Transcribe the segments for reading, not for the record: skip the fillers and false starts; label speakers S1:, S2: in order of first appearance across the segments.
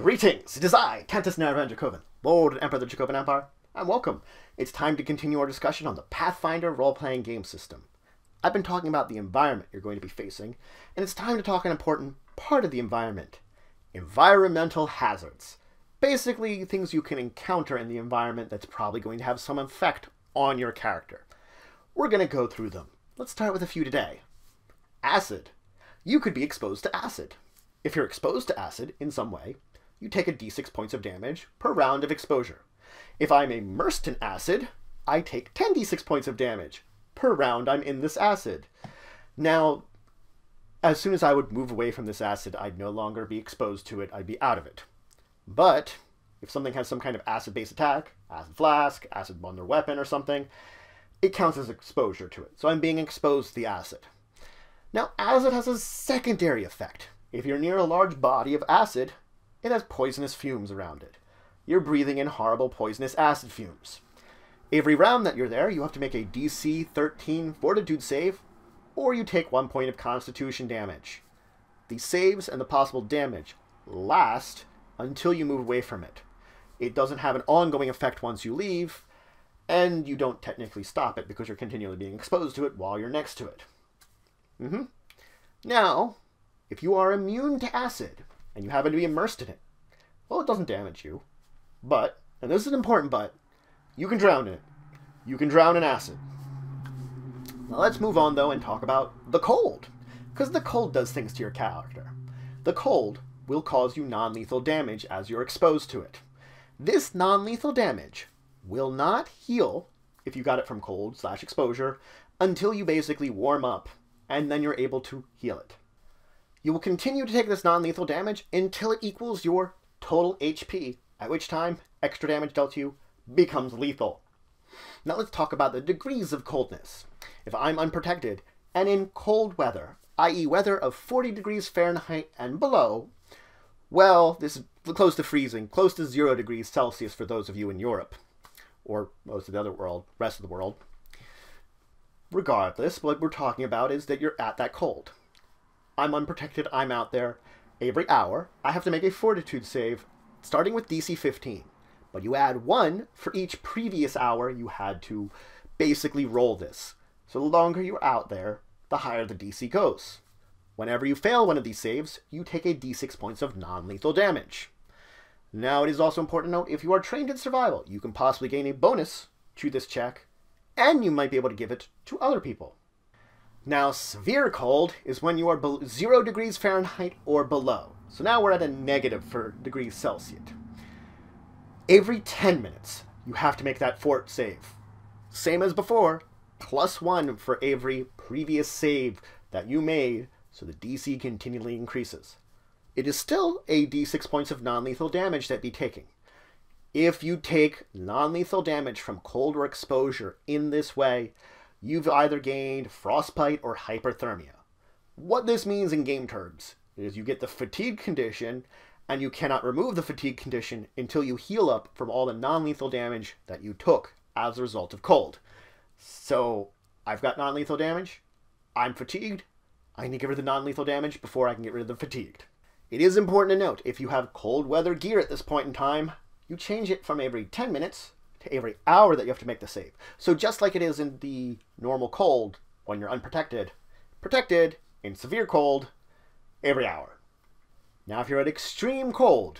S1: Greetings! It is I, Cantus Naravan Dracovin, Lord and Emperor of the Dracovin Empire, and welcome. It's time to continue our discussion on the Pathfinder role-playing game system. I've been talking about the environment you're going to be facing, and it's time to talk an important part of the environment. Environmental hazards. Basically, things you can encounter in the environment that's probably going to have some effect on your character. We're going to go through them. Let's start with a few today. Acid. You could be exposed to acid. If you're exposed to acid in some way, you take a d6 points of damage per round of exposure. If I'm immersed in acid, I take 10 d6 points of damage per round I'm in this acid. Now, as soon as I would move away from this acid, I'd no longer be exposed to it, I'd be out of it. But if something has some kind of acid-based attack, acid flask, acid wonder weapon or something, it counts as exposure to it. So I'm being exposed to the acid. Now, acid has a secondary effect. If you're near a large body of acid, it has poisonous fumes around it. You're breathing in horrible poisonous acid fumes. Every round that you're there, you have to make a DC 13 Fortitude save, or you take 1 point of Constitution damage. The saves and the possible damage last until you move away from it. It doesn't have an ongoing effect once you leave, and you don't technically stop it because you're continually being exposed to it while you're next to it. Now, if you are immune to acid, and you happen to be immersed in it, well, it doesn't damage you. But, and this is an important but, you can drown in it. You can drown in acid. Now let's move on, though, and talk about the cold. Because the cold does things to your character. The cold will cause you non-lethal damage as you're exposed to it. This non-lethal damage will not heal, if you got it from cold/exposure, until you basically warm up, and then you're able to heal it. You will continue to take this non-lethal damage until it equals your total HP, at which time extra damage dealt to you becomes lethal. Now let's talk about the degrees of coldness. If I'm unprotected and in cold weather, i.e. weather of 40 degrees Fahrenheit and below, well, this is close to freezing, close to 0 degrees Celsius for those of you in Europe, or most of the other world, rest of the world. Regardless, what we're talking about is that you're at that cold. I'm unprotected, I'm out there. Every hour, I have to make a Fortitude save, starting with DC 15. But you add 1 for each previous hour you had to basically roll this. So the longer you're out there, the higher the DC goes. Whenever you fail one of these saves, you take a d6 points of non-lethal damage. Now, it is also important to note, if you are trained in survival, you can possibly gain a bonus to this check, and you might be able to give it to other people. Now, severe cold is when you are 0 degrees Fahrenheit or below. So now we're at a negative for degrees Celsius. Every 10 minutes, you have to make that fort save. Same as before, +1 for every previous save that you made, so the DC continually increases. It is still a d6 points of non-lethal damage that be taking. If you take non-lethal damage from cold or exposure in this way, you've either gained frostbite or hyperthermia. What this means in game terms is you get the fatigue condition, and you cannot remove the fatigue condition until you heal up from all the non-lethal damage that you took as a result of cold. So, I've got non-lethal damage, I'm fatigued, I need to get rid of the non-lethal damage before I can get rid of the fatigued. It is important to note, if you have cold weather gear at this point in time, you change it from every 10 minutes to every hour that you have to make the save. So just like it is in the normal cold, when you're unprotected, protected in severe cold, every hour. Now if you're at extreme cold,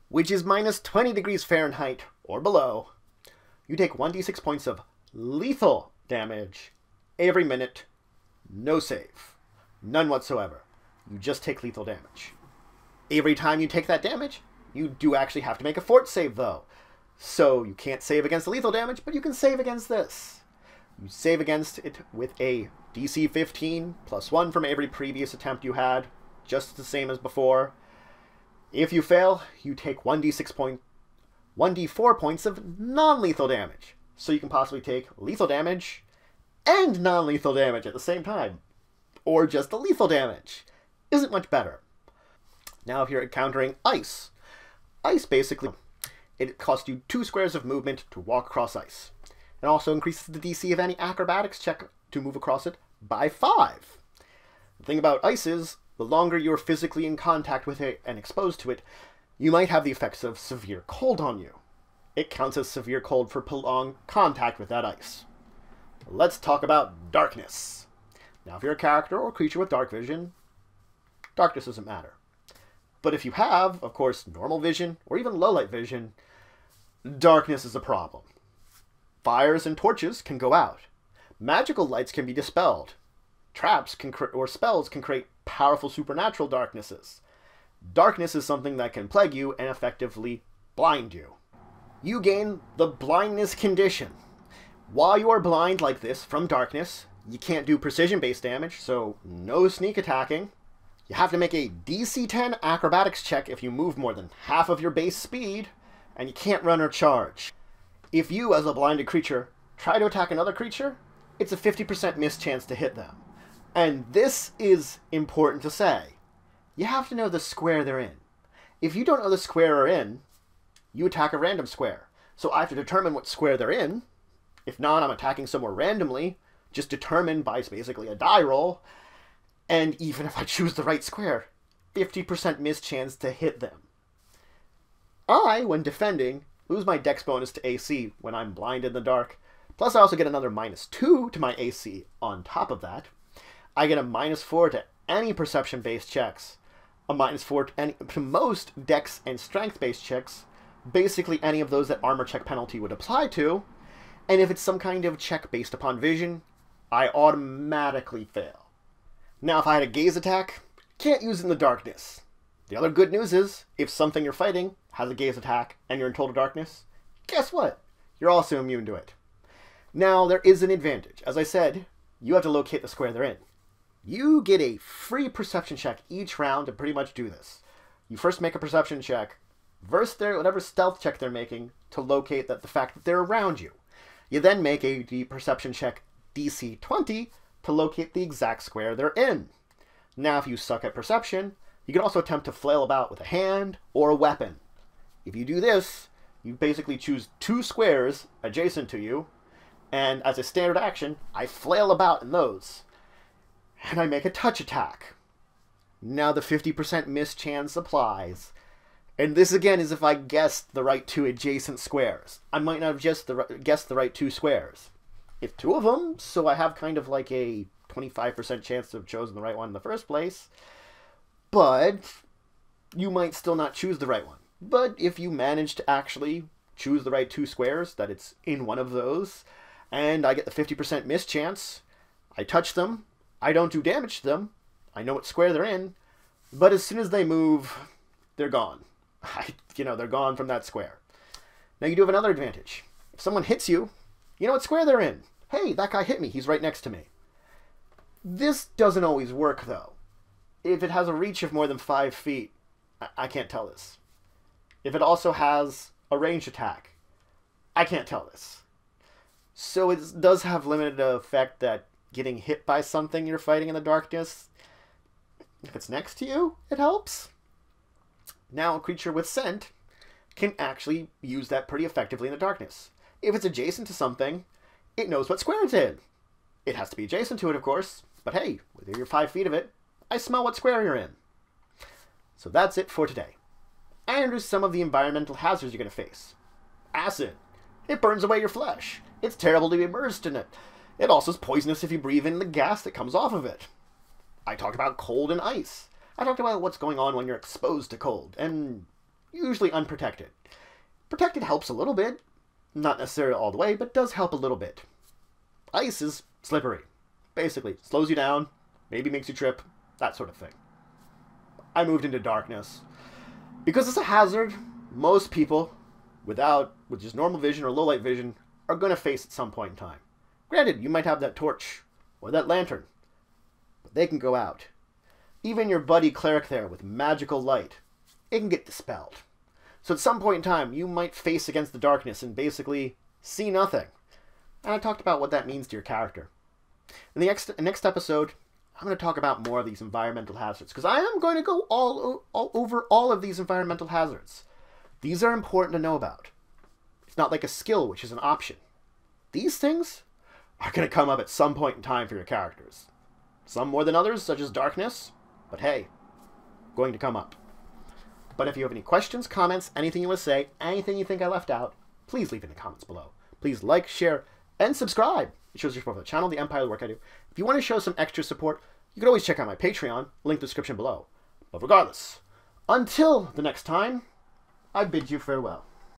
S1: which is -20 degrees Fahrenheit or below, you take 1d6 points of lethal damage every minute, no save. None whatsoever. You just take lethal damage. Every time you take that damage, you do actually have to make a fort save though. So you can't save against the lethal damage, but you can save against this. You save against it with a DC 15 +1 from every previous attempt you had, just the same as before. If you fail, you take 1d4 points of non-lethal damage. So you can possibly take lethal damage and non-lethal damage at the same time. Or just the lethal damage. Isn't much better. Now if you're encountering ice, ice basically, it costs you 2 squares of movement to walk across ice. It also increases the DC of any acrobatics check to move across it by 5. The thing about ice is, the longer you're physically in contact with it and exposed to it, You might have the effects of severe cold on you. It counts as severe cold for prolonged contact with that ice. Let's talk about darkness. Now, if you're a character or creature with dark vision, darkness doesn't matter. But if you have, of course, normal vision or even low light vision, darkness is a problem. Fires and torches can go out. Magical lights can be dispelled. Traps or spells can create powerful supernatural darknesses. Darkness is something that can plague you and effectively blind you. You gain the blindness condition. While you are blind like this from darkness, you can't do precision-based damage, so no sneak attacking. You have to make a DC 10 acrobatics check if you move more than half of your base speed, and you can't run or charge. If you, as a blinded creature, try to attack another creature, it's a 50% miss chance to hit them. And this is important to say. You have to know the square they're in. If you don't know the square they're in, you attack a random square. So I have to determine what square they're in. If not, I'm attacking somewhere randomly, just determined by basically a die roll. And even if I choose the right square, 50% miss chance to hit them. I, when defending, lose my dex bonus to AC when I'm blind in the dark. Plus I also get another -2 to my AC on top of that. I get a -4 to any perception-based checks, a -4 to most dex and strength-based checks, basically any of those that armor check penalty would apply to, and if it's some kind of check based upon vision, I automatically fail. Now, if I had a gaze attack, can't use it in the darkness. The other good news is, if something you're fighting has a gaze attack and you're in total darkness, guess what? You're also immune to it. Now, there is an advantage. As I said, you have to locate the square they're in. You get a free perception check each round to pretty much do this. You first make a perception check versus whatever stealth check they're making to locate the fact that they're around you. You then make a perception check DC 20 to locate the exact square they're in. Now, if you suck at perception, you can also attempt to flail about with a hand or a weapon. If you do this, you basically choose 2 squares adjacent to you, and as a standard action, I flail about in those. And I make a touch attack. Now the 50% miss chance applies. And this again is if I guessed the right 2 adjacent squares. I might not have just guessed the right 2 squares. If 2 of them, so I have kind of like a 25% chance to have chosen the right one in the first place. But you might still not choose the right one. But if you manage to actually choose the right 2 squares, that it's in one of those, and I get the 50% miss chance, I touch them, I don't do damage to them, I know what square they're in, but as soon as they move, they're gone. They're gone from that square. Now you do have another advantage. If someone hits you, you know what square they're in. Hey, that guy hit me, he's right next to me. This doesn't always work, though. If it has a reach of more than 5 feet, I can't tell this. If it also has a ranged attack, I can't tell this. So it does have limited effect that getting hit by something you're fighting in the darkness, if it's next to you, it helps. Now, a creature with scent can actually use that pretty effectively in the darkness. If it's adjacent to something, it knows what square it's in. It has to be adjacent to it, of course, but hey, within your 5 feet of it, I smell what square you're in. So that's it for today. I introduced some of the environmental hazards you're going to face. Acid. It burns away your flesh. It's terrible to be immersed in it. It also is poisonous if you breathe in the gas that comes off of it. I talked about cold and ice. I talked about what's going on when you're exposed to cold, and usually unprotected. Protected helps a little bit. Not necessarily all the way, but does help a little bit. Ice is slippery. Basically, slows you down, maybe makes you trip, that sort of thing. I moved into darkness. Because it's a hazard, most people, with just normal vision or low light vision, are going to face at some point in time. Granted, you might have that torch or that lantern, but they can go out. Even your buddy cleric there with magical light, it can get dispelled. So at some point in time, you might face against the darkness and basically see nothing. And I talked about what that means to your character. In the next episode, I'm going to talk about more of these environmental hazards, because I am going to go all over all of these environmental hazards. These are important to know about. It's not like a skill, which is an option. These things are going to come up at some point in time for your characters. Some more than others, such as darkness, but hey, going to come up. But if you have any questions, comments, anything you want to say, anything you think I left out, please leave it in the comments below. Please like, share, and subscribe. It shows your support for the channel, the Empire, the work I do. If you want to show some extra support, you can always check out my Patreon, link in the description below. But regardless, until the next time, I bid you farewell.